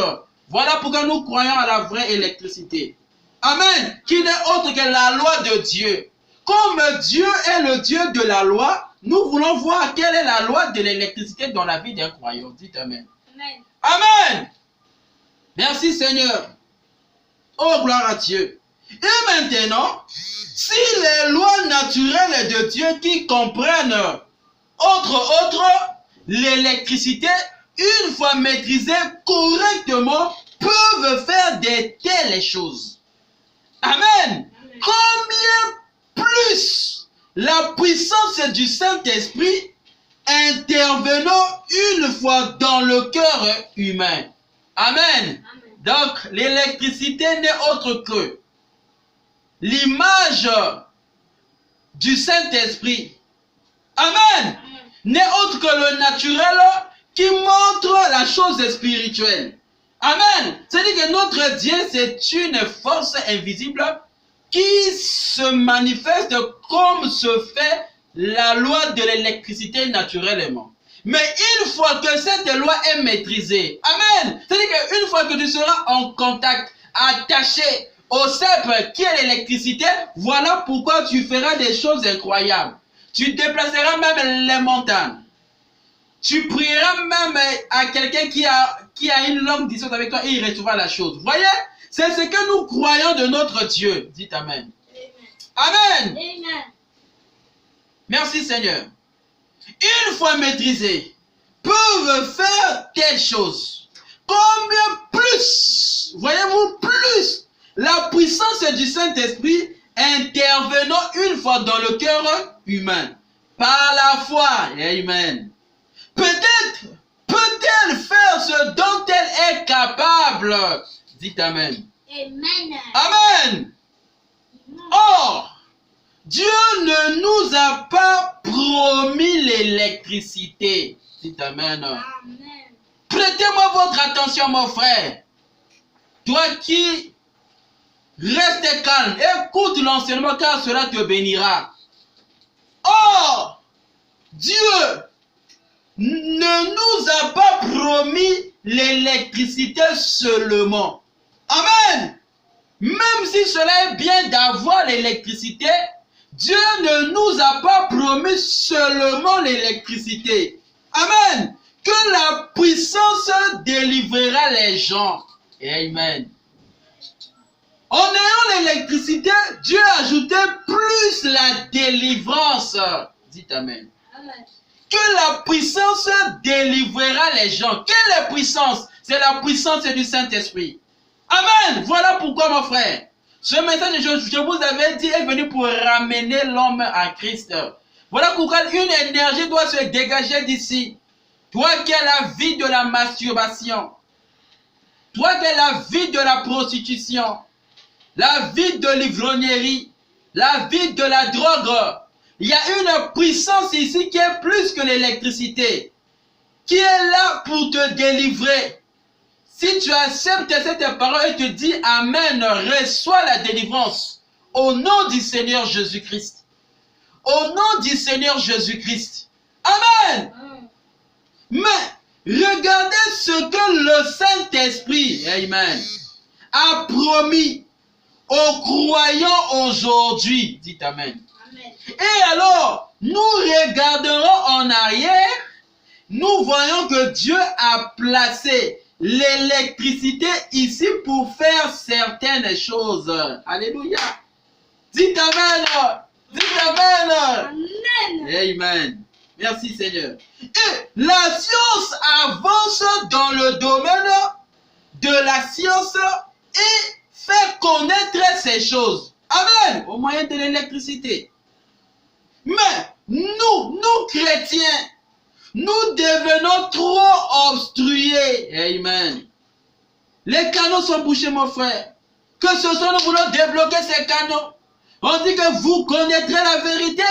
Speaker 2: Voilà pourquoi nous croyons à la vraie électricité. Amen. Qui n'est autre que la loi de Dieu. Comme Dieu est le Dieu de la loi, nous voulons voir quelle est la loi de l'électricité dans la vie d'un croyant. Dites Amen.
Speaker 3: Amen.
Speaker 2: Amen. Merci Seigneur. Oh, gloire à Dieu. Et maintenant, si les lois naturelles de Dieu qui comprennent, entre autres, l'électricité, une fois maîtrisée correctement, peuvent faire de telles choses. Amen. Combien plus la puissance du Saint-Esprit intervenant une fois dans le cœur humain. Amen. Donc, l'électricité n'est autre que l'image du Saint-Esprit. Amen. N'est autre que le naturel qui montre la chose spirituelle. Amen. C'est-à-dire que notre Dieu, c'est une force invisible qui se manifeste comme se fait la loi de l'électricité naturellement. Mais une fois que cette loi est maîtrisée, amen, c'est-à-dire qu'une fois que tu seras en contact, attaché au cèpe qui est l'électricité, voilà pourquoi tu feras des choses incroyables. Tu déplaceras même les montagnes. Tu prieras même à quelqu'un qui a une longue distance avec toi et il recevra la chose. Voyez, c'est ce que nous croyons de notre Dieu. Dites Amen. Amen.
Speaker 3: Amen.
Speaker 2: Merci Seigneur. Une fois maîtrisés, peuvent faire telle chose. Combien plus, voyez-vous, plus la puissance du Saint-Esprit intervenant une fois dans le cœur humain. Par la foi. Amen. Peut-être peut-elle faire ce dont elle est capable. Dites Amen.
Speaker 3: Amen.
Speaker 2: Amen. Or, Dieu ne nous a pas promis l'électricité. Dites Amen.
Speaker 3: Amen.
Speaker 2: Prêtez-moi votre attention, mon frère. Toi qui restes calme, écoute l'enseignement car cela te bénira. Or, Dieu ne nous a pas promis l'électricité seulement. Amen. Même si cela est bien d'avoir l'électricité, Dieu ne nous a pas promis seulement l'électricité. Amen. Que la puissance délivrera les gens. Amen. En ayant l'électricité, Dieu a ajouté plus la délivrance. Dites Amen.
Speaker 3: Amen.
Speaker 2: Que la puissance délivrera les gens. Quelle est la puissance? C'est la puissance du Saint-Esprit. Amen. Voilà pourquoi, mon frère, ce message, je vous avais dit, est venu pour ramener l'homme à Christ. Voilà pourquoi une énergie doit se dégager d'ici. Toi qui as la vie de la masturbation, toi qui as la vie de la prostitution, la vie de l'ivrognerie, la vie de la drogue, il y a une puissance ici qui est plus que l'électricité, qui est là pour te délivrer. Si tu acceptes cette parole et te dis Amen, reçois la délivrance au nom du Seigneur Jésus-Christ. Au nom du Seigneur Jésus-Christ. Amen. Mais regardez ce que le Saint-Esprit, Amen, a promis aux croyants aujourd'hui. Dites Amen.
Speaker 3: Amen.
Speaker 2: Et alors, nous regarderons en arrière, nous voyons que Dieu a placé l'électricité ici pour faire certaines choses. Alléluia. Dites Amen. Dites Amen.
Speaker 3: Amen.
Speaker 2: Amen. Merci Seigneur. Et la science avance dans le domaine de la science et fait connaître ces choses. Amen. Au moyen de l'électricité. Mais nous chrétiens, nous devenons trop obstrués. Amen. Les canaux sont bouchés, mon frère. Que ce soit, nous voulons débloquer ces canaux. On dit que vous connaîtrez la vérité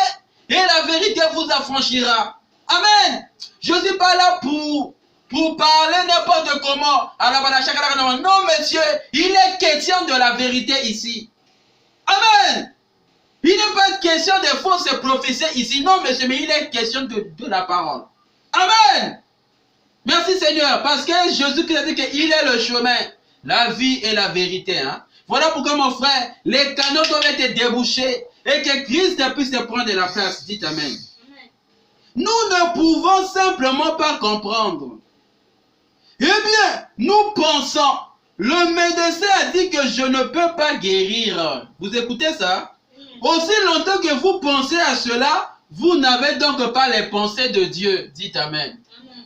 Speaker 2: et la vérité vous affranchira. Amen. Je ne suis pas là pour parler n'importe comment. Non, monsieur, il est question de la vérité ici. Amen. Il n'est pas question de fausses prophéties ici. Non, monsieur, mais il est question de la parole. Amen. Merci Seigneur, parce que Jésus-Christ a dit qu'il est le chemin, la vie et la vérité. Hein? Voilà pourquoi, mon frère, les canaux doivent être débouchés et que Christ puisse prendre la place. Dites Amen.
Speaker 3: Amen.
Speaker 2: Nous ne pouvons simplement pas comprendre. Eh bien, nous pensons, le médecin a dit que je ne peux pas guérir. Vous écoutez ça? Aussi longtemps que vous pensez à cela, vous n'avez donc pas les pensées de Dieu. Dites Amen.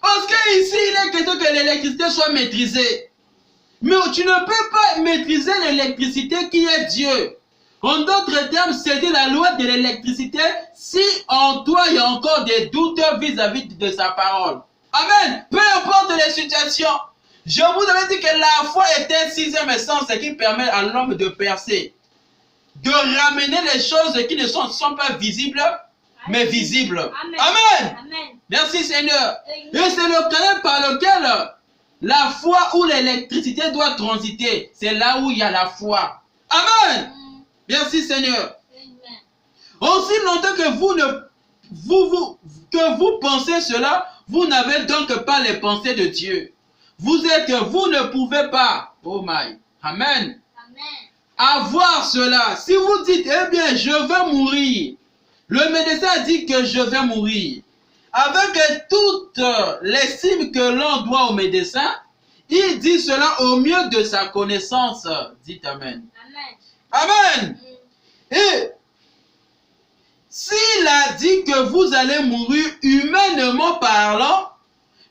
Speaker 2: Parce qu'ici, il est question que l'électricité soit maîtrisée. Mais tu ne peux pas maîtriser l'électricité qui est Dieu. En d'autres termes, c'est la loi de l'électricité si en toi il y a encore des doutes vis-à-vis de sa parole. Amen. Peu importe les situations. Je vous avais dit que la foi est un sixième sens qui permet à l'homme de percer. De ramener les choses qui ne sont pas visibles, mais visibles.
Speaker 3: Amen.
Speaker 2: Amen.
Speaker 3: Amen.
Speaker 2: Merci Seigneur. Et c'est le canal par lequel la foi ou l'électricité doit transiter. C'est là où il y a la foi. Amen. Merci Seigneur.
Speaker 3: Amen.
Speaker 2: Aussi longtemps que vous pensez cela, vous n'avez donc pas les pensées de Dieu. Vous ne pouvez pas, oh my, Amen,
Speaker 3: Amen.
Speaker 2: avoir cela. Si vous dites, eh bien, je vais mourir. Le médecin a dit que je vais mourir. Avec toute l'estime que l'on doit au médecin, il dit cela au mieux de sa connaissance. Dites Amen.
Speaker 3: Amen.
Speaker 2: Amen. Et s'il a dit que vous allez mourir humainement parlant,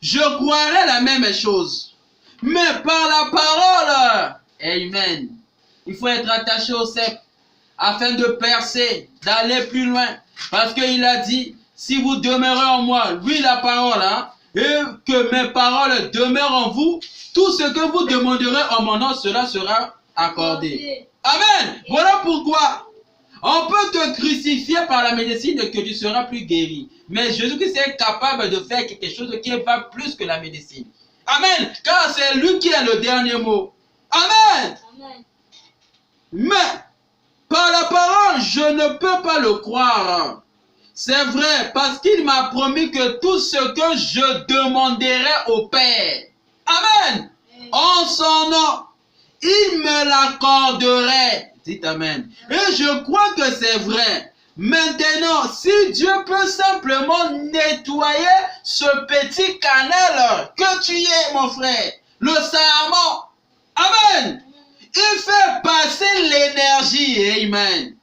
Speaker 2: je croirais la même chose. Mais par la parole, Amen, il faut être attaché au cep afin de percer, d'aller plus loin. Parce qu'il a dit, si vous demeurez en moi, lui la parole, hein, et que mes paroles demeurent en vous, tout ce que vous demanderez en mon nom, cela sera accordé. Amen. Voilà pourquoi on peut te crucifier par la médecine que tu seras plus guéri. Mais Jésus-Christ est capable de faire quelque chose qui va plus que la médecine. Amen. Car c'est lui qui a le dernier mot. Amen.
Speaker 3: Amen.
Speaker 2: Mais par la parole, je ne peux pas le croire. C'est vrai, parce qu'il m'a promis que tout ce que je demanderai au Père, Amen, en son nom, il me l'accorderait. Dites Amen. Et je crois que c'est vrai. Maintenant, si Dieu peut simplement nettoyer ce petit canal que tu es, mon frère, le serment, Amen, il fait passer l'énergie, amen,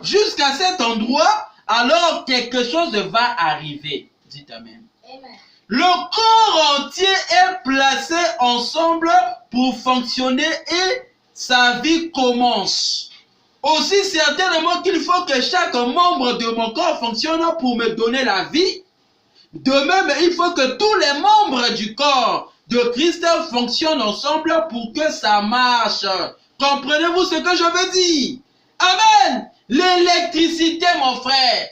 Speaker 2: jusqu'à cet endroit, alors quelque chose va arriver. Dites amen.
Speaker 3: Amen.
Speaker 2: Le corps entier est placé ensemble pour fonctionner et sa vie commence. Aussi certainement qu'il faut que chaque membre de mon corps fonctionne pour me donner la vie. De même, il faut que tous les membres du corps de Christ fonctionnent ensemble pour que ça marche. Comprenez-vous ce que je veux dire? Amen. L'électricité, mon frère,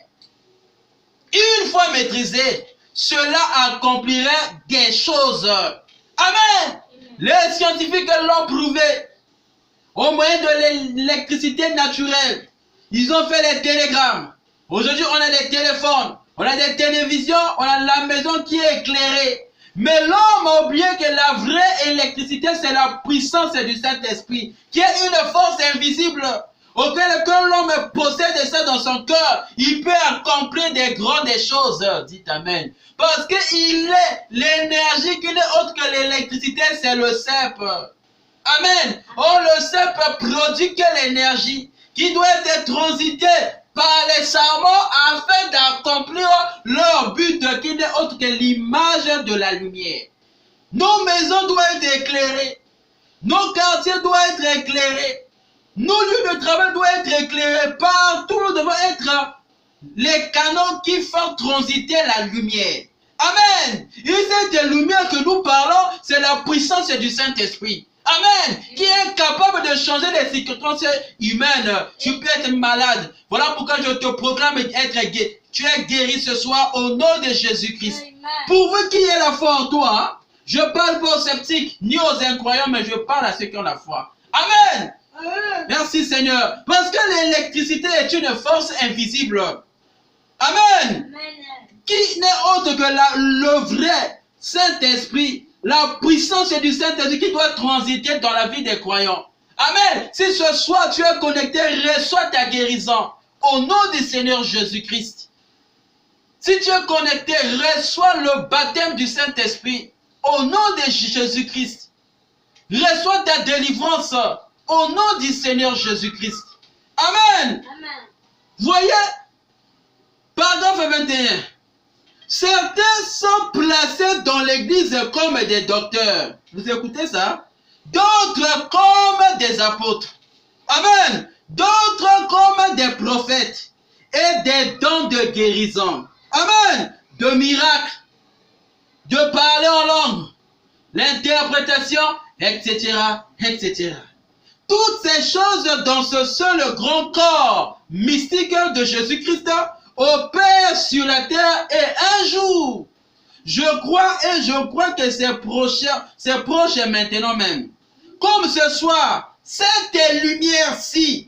Speaker 2: une fois maîtrisée, cela accomplirait des choses. Amen. Les scientifiques l'ont prouvé. Au moyen de l'électricité naturelle, ils ont fait les télégrammes. Aujourd'hui, on a des téléphones, on a des télévisions, on a la maison qui est éclairée. Mais l'homme a oublié que la vraie électricité, c'est la puissance du Saint-Esprit, qui est une force invisible, auquel que l'homme possède ça dans son cœur, il peut accomplir des grandes choses. Dites amen. Parce qu'il est l'énergie qui n'est autre que l'électricité, c'est le cep. Amen. Oh, le cep produit que l'énergie qui doit être transitée par les serments afin d'accomplir leur but qui n'est autre que l'image de la lumière. Nos maisons doivent être éclairées. Nos quartiers doivent être éclairés. Nos lieux de travail doivent être éclairés. Partout, nous devons être les canaux qui font transiter la lumière. Amen. Et cette lumière que nous parlons, c'est la puissance du Saint-Esprit. Amen. Qui est capable de changer les circonstances humaines. Tu peux être malade. Voilà pourquoi je te proclame être guéri. Tu es guéri ce soir au nom de Jésus-Christ. Pourvu qu'il y ait la foi en toi. Je parle pas aux sceptiques ni aux incroyants, mais je parle à ceux qui ont la foi. Amen. Merci Seigneur. Parce que l'électricité est une force invisible. Amen. Qui n'est autre que le vrai Saint-Esprit. La puissance du Saint-Esprit qui doit transiter dans la vie des croyants. Amen. Si ce soir tu es connecté, reçois ta guérison. Au nom du Seigneur Jésus-Christ. Si tu es connecté, reçois le baptême du Saint-Esprit. Au nom de Jésus-Christ. Reçois ta délivrance. Au nom du Seigneur Jésus-Christ. Amen.
Speaker 3: Amen.
Speaker 2: Voyez, paragraphe 21. Certains sont placés dans l'église comme des docteurs. Vous écoutez ça? D'autres comme des apôtres. Amen. D'autres comme des prophètes. Et des dons de guérison. Amen. De miracles. De parler en langue. L'interprétation, etc. etc. Toutes ces choses dans ce seul grand corps mystique de Jésus-Christ opère sur la terre et un jour, je crois que c'est proche maintenant même. Comme ce soir, cette lumière-ci,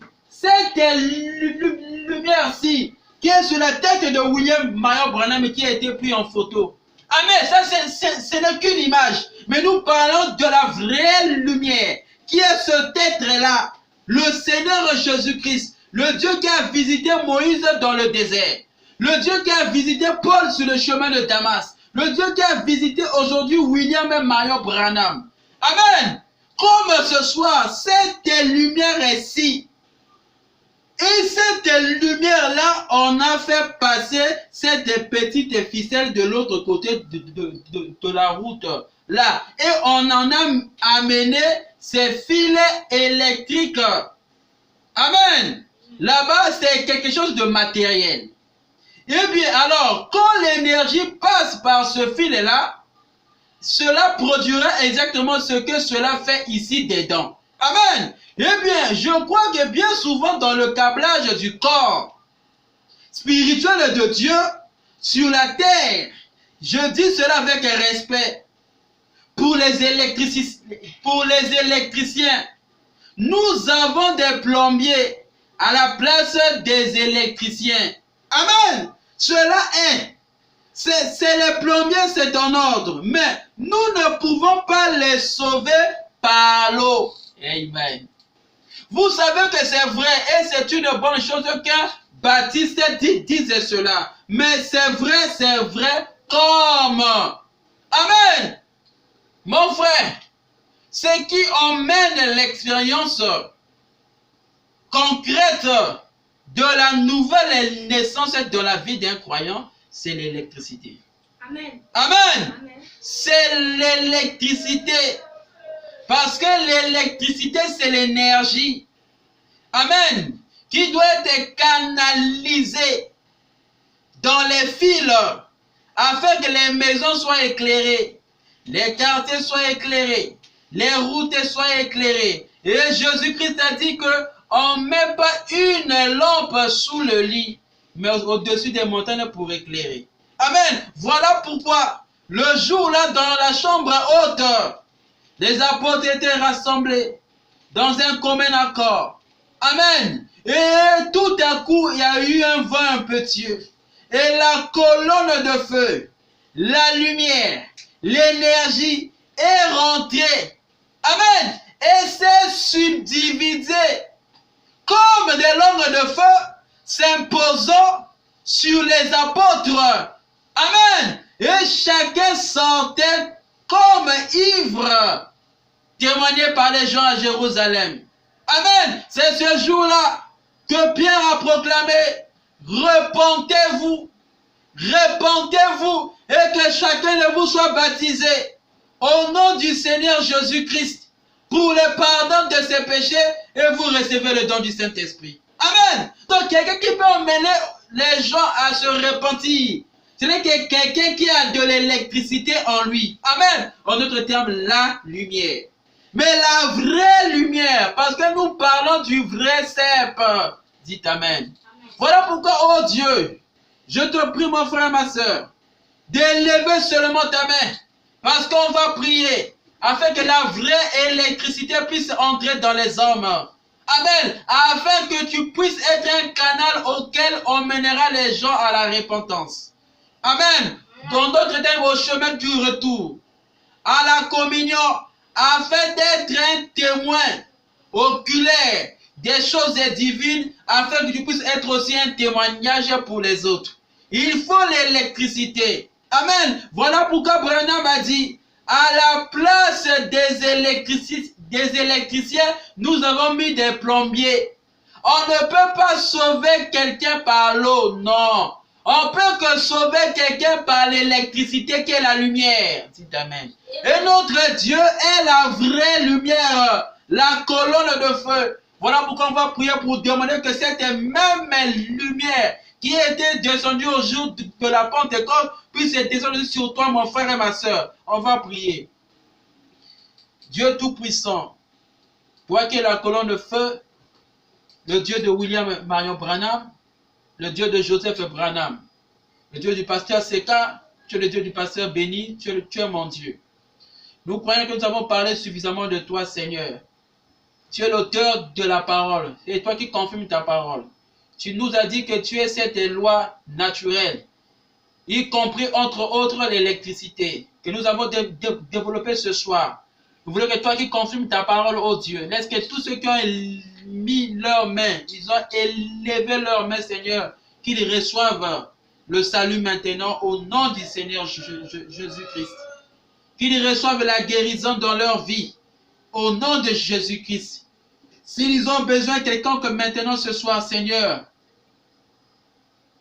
Speaker 2: qui est sur la tête de William Marion Branham qui a été pris en photo. Amen, ça ce n'est qu'une image, mais nous parlons de la vraie lumière, qui est cet être-là, le Seigneur Jésus-Christ. Le Dieu qui a visité Moïse dans le désert. Le Dieu qui a visité Paul sur le chemin de Damas. Le Dieu qui a visité aujourd'hui William et Marion Branham. Amen. Comme ce soir, cette lumière ici. Et cette lumière-là, on a fait passer cette petite ficelle de l'autre côté de la route. Là. Et on en a amené ces fils électriques. Amen. Là-bas, c'est quelque chose de matériel. Et bien, alors, quand l'énergie passe par ce fil-là, cela produira exactement ce que cela fait ici dedans. Amen. Eh bien, je crois que bien souvent dans le câblage du corps spirituel de Dieu sur la terre, je dis cela avec respect, pour les électriciens, nous avons des plombiers à la place des électriciens. Amen. Cela est. C'est les plombiers, c'est en ordre. Mais nous ne pouvons pas les sauver par l'eau. Amen. Vous savez que c'est vrai et c'est une bonne chose que Baptiste disait cela. Mais c'est vrai comme. Amen. Mon frère, ce qui emmène l'expérience concrète de la nouvelle naissance de la vie d'un croyant, c'est l'électricité.
Speaker 3: Amen.
Speaker 2: Amen.
Speaker 3: Amen.
Speaker 2: C'est l'électricité. Parce que l'électricité, c'est l'énergie. Amen. Qui doit être canalisée dans les fils afin que les maisons soient éclairées, les quartiers soient éclairés, les routes soient éclairées. Et Jésus-Christ a dit qu'on ne met pas une lampe sous le lit, mais au-dessus des montagnes pour éclairer. Amen. Voilà pourquoi le jour-là, dans la chambre haute, les apôtres étaient rassemblés dans un commun accord. Amen. Et tout à coup, il y a eu un vent impétueux. Et la colonne de feu, la lumière, l'énergie est rentrée. Amen. Et s'est subdivisée comme des langues de feu s'imposant sur les apôtres. Amen. Et chacun sentait comme ivre, témoigné par les gens à Jérusalem. Amen. C'est ce jour-là que Pierre a proclamé: repentez-vous, repentez-vous, et que chacun de vous soit baptisé au nom du Seigneur Jésus-Christ pour le pardon de ses péchés, et vous recevez le don du Saint-Esprit. Amen. Donc quelqu'un qui peut emmener les gens à se repentir, ce n'est que quelqu'un qui a de l'électricité en lui. Amen. En d'autres termes, la lumière. Mais la vraie lumière, parce que nous parlons du vrai cep. Dites Amen. Voilà pourquoi, oh Dieu, je te prie, mon frère, ma soeur, d'élever seulement ta main, parce qu'on va prier, afin que la vraie électricité puisse entrer dans les hommes. Amen. Afin que tu puisses être un canal auquel on mènera les gens à la repentance. Amen. Dans d'autres termes, au chemin du retour, à la communion, afin d'être un témoin oculaire des choses divines, afin que tu puisses être aussi un témoignage pour les autres. Il faut l'électricité. Amen. Voilà pourquoi Branham a dit, à la place des électriciens, nous avons mis des plombiers. On ne peut pas sauver quelqu'un par l'eau, non. On peut que sauver quelqu'un par l'électricité qui est la lumière. Dites Amen. Et notre Dieu est la vraie lumière, la colonne de feu. Voilà pourquoi on va prier pour demander que cette même lumière qui était descendue au jour de la Pentecôte puisse descendre sur toi, mon frère et ma soeur. On va prier. Dieu Tout-Puissant, toi qui es la colonne de feu, le Dieu de William Marion Branham, le Dieu de Joseph Branham, le Dieu du pasteur Seka, tu es le Dieu du pasteur Béni, tu es mon Dieu. Nous croyons que nous avons parlé suffisamment de toi, Seigneur. Tu es l'auteur de la parole, et toi qui confirmes ta parole. Tu nous as dit que tu es cette loi naturelle, y compris entre autres l'électricité, que nous avons développée ce soir. Nous voulons que toi qui confirmes ta parole, ô Dieu, laisse que tous ceux qui ont mis leurs mains, ils ont élevé leurs mains, Seigneur, qu'ils reçoivent le salut maintenant au nom du Seigneur Jésus-Christ. Qu'ils reçoivent la guérison dans leur vie au nom de Jésus-Christ. S'ils ont besoin de quelqu'un que maintenant ce soir, Seigneur,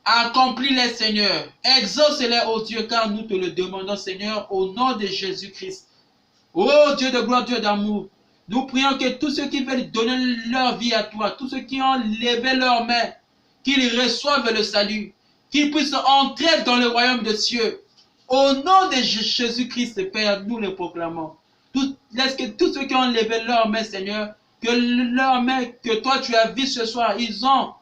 Speaker 2: accomplis-les, Seigneur. Exauce-les, ô Dieu, car nous te le demandons, Seigneur, au nom de Jésus-Christ. Ô Dieu de gloire, Dieu d'amour, nous prions que tous ceux qui veulent donner leur vie à toi, tous ceux qui ont levé leurs mains, qu'ils reçoivent le salut, qu'ils puissent entrer dans le royaume des cieux. Au nom de Jésus-Christ, Père, nous le proclamons. Laisse que tous ceux qui ont levé leurs mains, Seigneur, que leurs mains que toi tu as vues ce soir, ils ont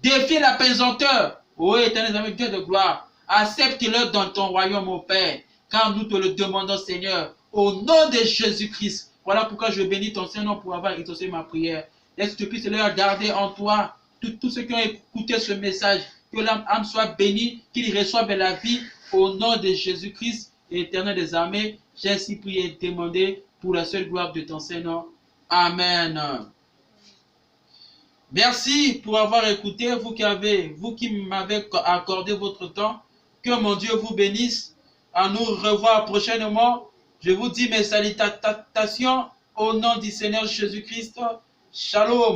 Speaker 2: défié la pesanteur. Ô éternel ami, Dieu de gloire, accepte-le dans ton royaume, ô Père, car nous te le demandons, Seigneur, au nom de Jésus-Christ. Voilà pourquoi je bénis ton Saint-Nom pour avoir exaucé ma prière. Laisse que tu puisses leur garder en toi, tous ceux qui ont écouté ce message, que l'âme soit bénie, qu'ils reçoivent la vie, au nom de Jésus-Christ, éternel des armées. J'ai ainsi prié et demandé pour la seule gloire de ton Saint-Nom. Amen. Merci pour avoir écouté, vous qui m'avez accordé votre temps. Que mon Dieu vous bénisse. À nous revoir prochainement. Je vous dis mes salutations Au nom du Seigneur Jésus-Christ, shalom.